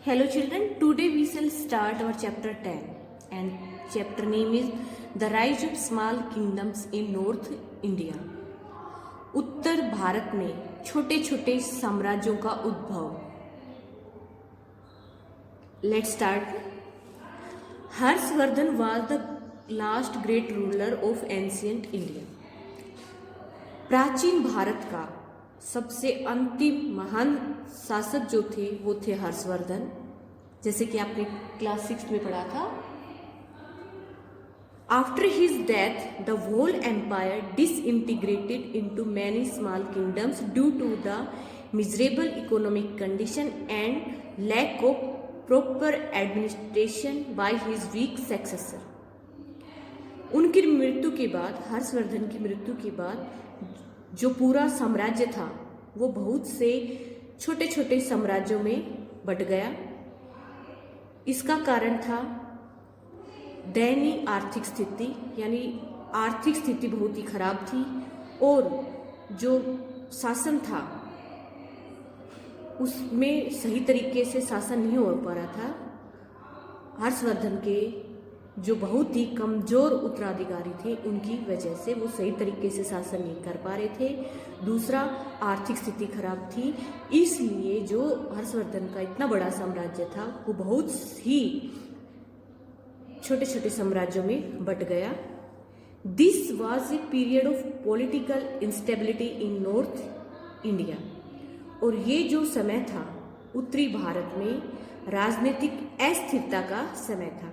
Hello children, today we shall start our chapter 10 and chapter name is The Rise of Small Kingdoms in North India. उत्तर भारत में छोटे छोटे साम्राज्यों का उद्भव. Let's start. Harshvardhan was the last great ruler of ancient India. प्राचीन भारत का सबसे अंतिम महान शासक जो थे वो थे हर्षवर्धन, जैसे कि आपने क्लास 6 में पढ़ा था. After his death the whole empire disintegrated into many small kingdoms due to the miserable economic condition and lack of proper administration by his weak successor. उनकी मृत्यु के बाद, हर्षवर्धन की मृत्यु के बाद जो पूरा साम्राज्य था वो बहुत से छोटे छोटे साम्राज्यों में बट गया. इसका कारण था दयनीय आर्थिक स्थिति, यानी आर्थिक स्थिति बहुत ही खराब थी और जो शासन था उसमें सही तरीके से शासन नहीं हो पा रहा था. हर्षवर्धन के जो बहुत ही कमज़ोर उत्तराधिकारी थे उनकी वजह से वो सही तरीके से शासन नहीं कर पा रहे थे. दूसरा, आर्थिक स्थिति खराब थी, इसलिए जो हर्षवर्धन का इतना बड़ा साम्राज्य था वो बहुत ही छोटे छोटे साम्राज्यों में बट गया. This was a period of political instability in north India. और ये जो समय था उत्तरी भारत में राजनीतिक अस्थिरता का समय था,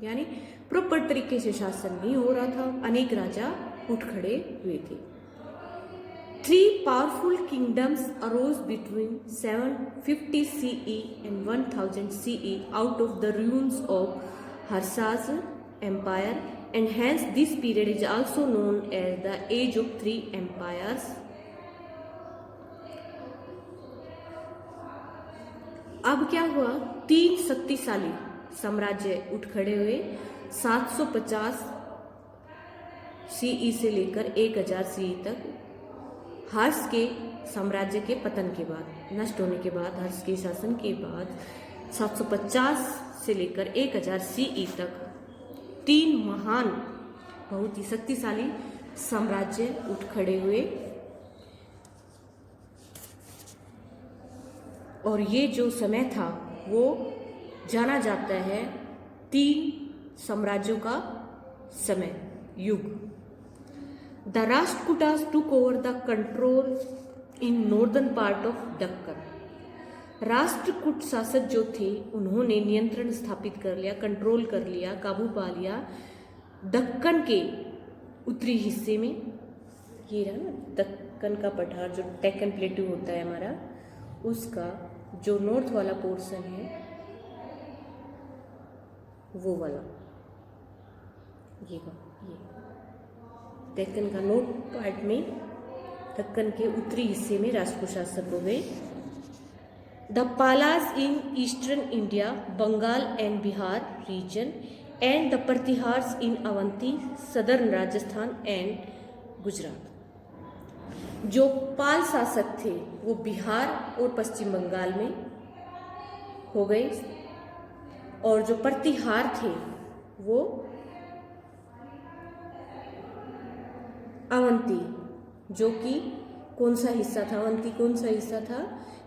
यानी प्रॉपर तरीके से शासन नहीं हो रहा था. अनेक राजा उठ खड़े हुए थे. 3 powerful kingdoms arose between 750 CE and 1000 CE out of the ruins of Harsha's empire, and hence this period is also known as the Age of 3 Empires. अब क्या हुआ, 3 शक्तिशाली साम्राज्य उठ खड़े हुए. 750 CE से लेकर 1000 CE तक. हर्ष के साम्राज्य के पतन के बाद, नष्ट होने के बाद, हर्ष के शासन के बाद 750 से लेकर 1000 CE तक 3 महान बहुत ही शक्तिशाली साम्राज्य उठ खड़े हुए. और ये जो समय था वो जाना जाता है 3 साम्राज्यों का समय, युग. The Rashtrakutas took over the control in northern part of Deccan. Rashtrakuta शासक जो थे उन्होंने नियंत्रण स्थापित कर लिया, कंट्रोल कर लिया, काबू पा लिया दक्कन के उत्तरी हिस्से में. ये रहा ना दक्कन का पठार, जो डेक्कन प्लेटू होता है हमारा, उसका जो नॉर्थ वाला पोर्शन है वो वाला, ये दक्कन का नॉर्थ पार्ट में, दक्कन के उत्तरी हिस्से में राष्ट्रकूट शासक हो गए. The Palas in eastern India, Bengal and Bihar region, and the Pratiharas in Avanti, southern Rajasthan and Gujarat. जो पाल शासक थे वो बिहार और पश्चिम बंगाल में हो गए, और जो प्रतिहार थे वो अवंती, जो कि कौन सा हिस्सा था, अवंती कौन सा हिस्सा था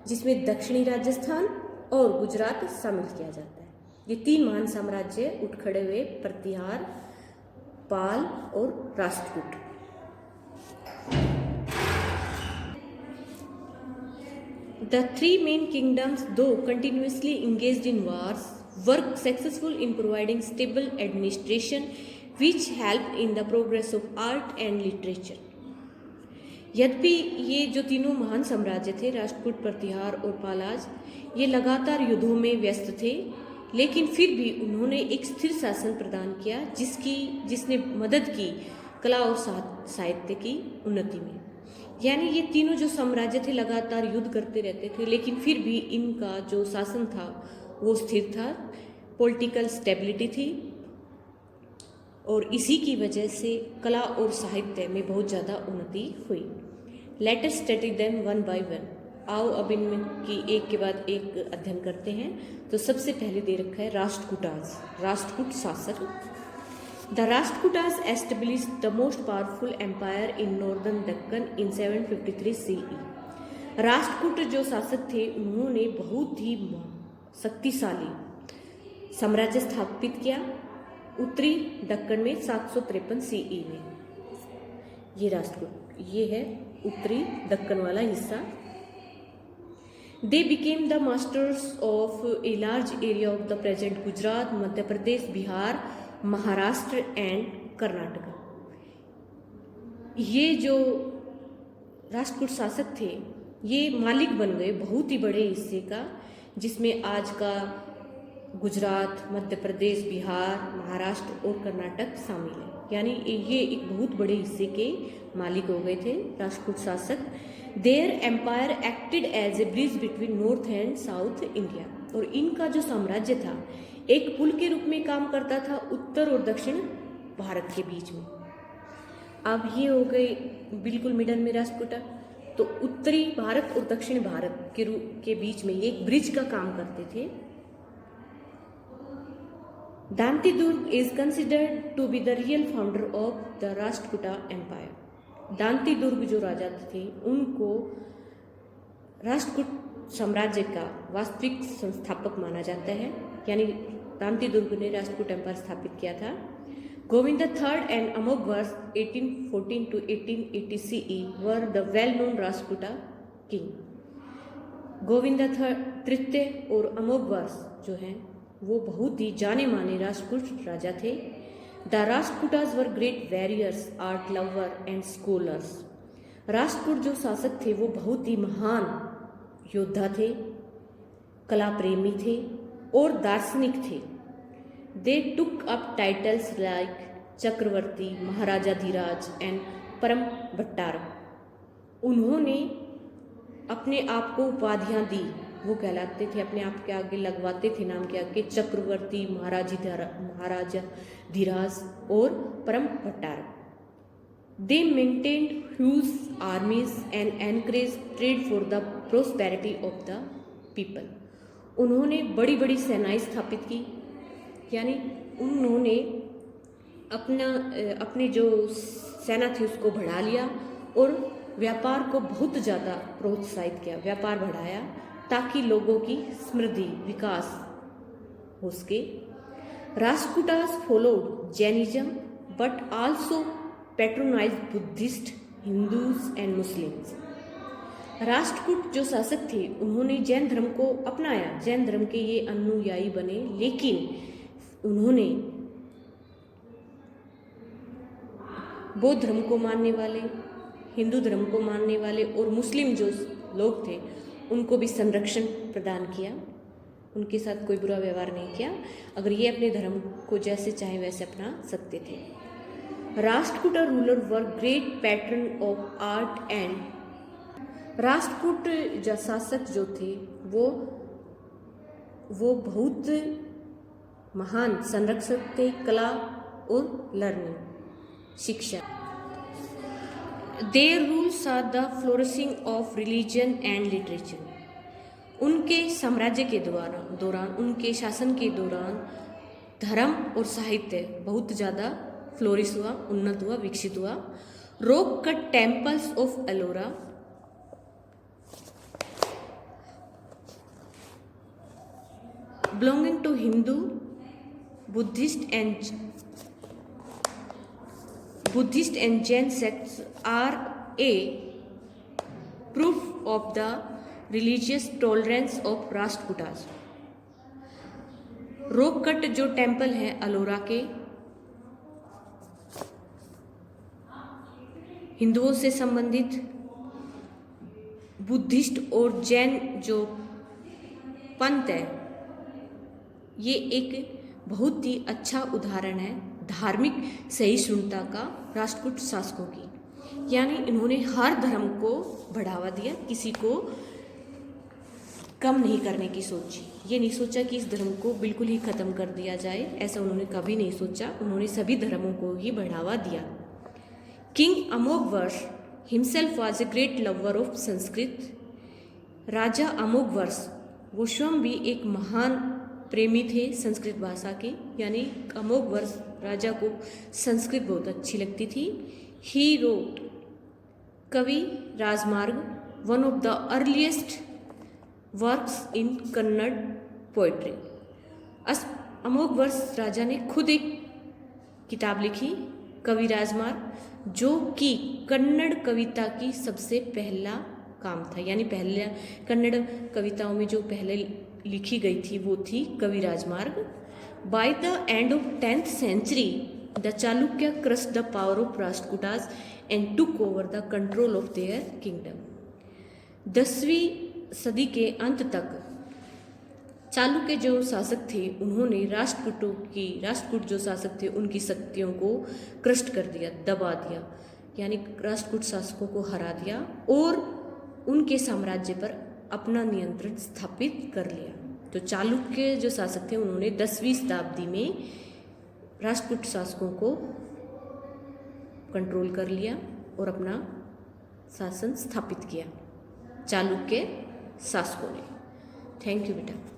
जिसमें दक्षिणी राजस्थान और गुजरात शामिल किया जाता है. ये 3 महान साम्राज्य उठ खड़े हुए, प्रतिहार, पाल और Rashtrakuta. The 3 main kingdoms, though continuously engaged in wars, were successful in providing stable administration which helped in the progress of art and literature. यद्यपि ये जो तीनों महान साम्राज्य थे, राष्ट्रकूट, प्रतिहार और पालाज, ये लगातार युद्धों में व्यस्त थे, लेकिन फिर भी उन्होंने एक स्थिर शासन प्रदान किया जिसने मदद की कला और साहित्य की उन्नति में. यानी ये तीनों जो साम्राज्य थे लगातार युद्ध करते रहते थे, लेकिन फिर भी इनका जो शासन था वो स्थिर था, पॉलिटिकल स्टेबिलिटी थी, और इसी की वजह से कला और साहित्य में बहुत ज़्यादा उन्नति हुई. Let us study them one by one. आओ अब इनमें की एक के बाद एक अध्ययन करते हैं। तो सबसे पहले दे रखा है राष्ट्रकूटाज, राष्ट्रकूट शासक। The Rashtrakutas established the most powerful empire in northern Deccan in 753 CE। Rashtrakuta जो शासक थे उन्होंने बहुत ही शक्तिशाली साम्राज्य स्थापित किया उत्तरी दक्कन में 753 CE में। ये राष्ट्रकूट, ये है उत्तरी दक्कन वाला हिस्सा। They became the masters of a large area of the present Gujarat, Madhya Pradesh, Bihar, Maharashtra and Karnataka. ये जो राष्ट्रकूट शासक थे ये मालिक बन गए बहुत ही बड़े हिस्से का, जिसमें आज का गुजरात, मध्य प्रदेश, बिहार, महाराष्ट्र और कर्नाटक शामिल है। यानी ये एक बहुत बड़े हिस्से के मालिक हो गए थे राष्ट्रकूट शासक। Their empire acted as a bridge between north and south India. और इनका जो साम्राज्य था एक पुल के रूप में काम करता था उत्तर और दक्षिण भारत के बीच में। अब ये हो गए बिल्कुल मिडल में राष्ट्रकूटा, तो उत्तरी भारत और दक्षिण भारत के बीच में एक ब्रिज का काम करते थे। Dantidurga is considered to be the real founder of the Rashtrakuta empire. Dantidurga जो राजा थे उनको राष्ट्रकूट साम्राज्य का वास्तविक संस्थापक माना जाता है। यानी दांती दुर्ग ने राष्ट्रकूट एम्पायर स्थापित किया था। Govind III and Amoghavarsha 1814 to 1880 CE were the well known Rashtrakuta king. Govind तृतीय और अमोघवर्ष जो हैं वो बहुत ही जाने माने राष्ट्रकूट राजा थे। The Rashtrakutas were great warriors, art lover and scholars. Rashtrakuta जो शासक थे वो बहुत ही महान योद्धा थे, कला प्रेमी थे और दार्शनिक थे। They took up titles like Chakravarti, Maharajadhiraja and परम भट्टार। उन्होंने अपने आप को उपाधियां दी, वो कहलाते थे, अपने आप के आगे लगवाते थे नाम के आगे चक्रवर्ती, महाराजाधिराज और Parama Bhattara. They maintained huge armies and encourage trade for the prosperity of the people. उन्होंने बड़ी बड़ी सेनाएं स्थापित की, यानी उन्होंने अपनी जो सेना थी उसको बढ़ा लिया और व्यापार को बहुत ज़्यादा प्रोत्साहित किया, व्यापार बढ़ाया ताकि लोगों की समृद्धि विकास हो सके। Rashtrakutas followed Jainism but also patronise Buddhist, Hindus and Muslims. Rashtrakuta जो शासक थे उन्होंने जैन धर्म को अपनाया, जैन धर्म के ये अनुयायी बने, लेकिन उन्होंने बौद्ध धर्म को मानने वाले, हिंदू धर्म को मानने वाले और मुस्लिम जो लोग थे उनको भी संरक्षण प्रदान किया, उनके साथ कोई बुरा व्यवहार नहीं किया। अगर ये अपने धर्म को जैसे चाहे वैसे अपना सकते थे। Rashtrakuta ruler were great pattern of art and. Rashtrakuta जो शासक जो थे वो बहुत महान संरक्षक थे कला और लर्निंग, शिक्षा। Their rules are the flourishing of religion and literature. उनके साम्राज्य के दौरान उनके शासन के दौरान धर्म और साहित्य बहुत ज़्यादा फ्लोरिश हुआ, उन्नत हुआ, विकसित हुआ। Rock cut temples of Ellora belonging to Hindu, Buddhist and Jain sects are a proof of the religious tolerance of Rashtrakutas. Rock cut जो टेम्पल है अलोरा के, हिंदुओं से संबंधित, बुद्धिस्ट और जैन जो पंथ है, ये एक बहुत ही अच्छा उदाहरण है धार्मिक सहिष्णुता का राष्ट्रकूट शासकों की। यानी इन्होंने हर धर्म को बढ़ावा दिया, किसी को कम नहीं करने की सोची। ये नहीं सोचा कि इस धर्म को बिल्कुल ही खत्म कर दिया जाए, ऐसा उन्होंने कभी नहीं सोचा। उन्होंने सभी धर्मों को ही बढ़ावा दिया। King Amoghavarsha himself was a great lover of Sanskrit. राजा अमोघवर्ष वो स्वयं भी एक महान प्रेमी थे संस्कृत भाषा के, यानी अमोघवर्ष राजा को संस्कृत बहुत अच्छी लगती थी। ही wrote Kavirajamarga one of the earliest works in Kannada poetry. Amoghavarsha राजा ने खुद एक किताब लिखी कवि राजमार्ग, जो कि कन्नड़ कविता की सबसे पहला काम था, यानी पहले कन्नड़ कविताओं में जो पहले लिखी गई थी वो थी कवि राजमार्ग। By the end of 10th century the Chalukya crossed the power of Rashtrakutas and took over the control of their kingdom. 10वीं सदी के अंत तक चालुक्य जो शासक थे उन्होंने राष्ट्रकूट जो शासक थे उनकी शक्तियों को क्रस्ट कर दिया, दबा दिया, यानी राष्ट्रकूट शासकों को हरा दिया और उनके साम्राज्य पर अपना नियंत्रण स्थापित कर लिया। तो चालुक्य जो शासक थे उन्होंने 10वीं शताब्दी में राष्ट्रकूट शासकों को कंट्रोल कर लिया और अपना शासन स्थापित किया चालुक्य शासकों ने। थैंक यू बेटा।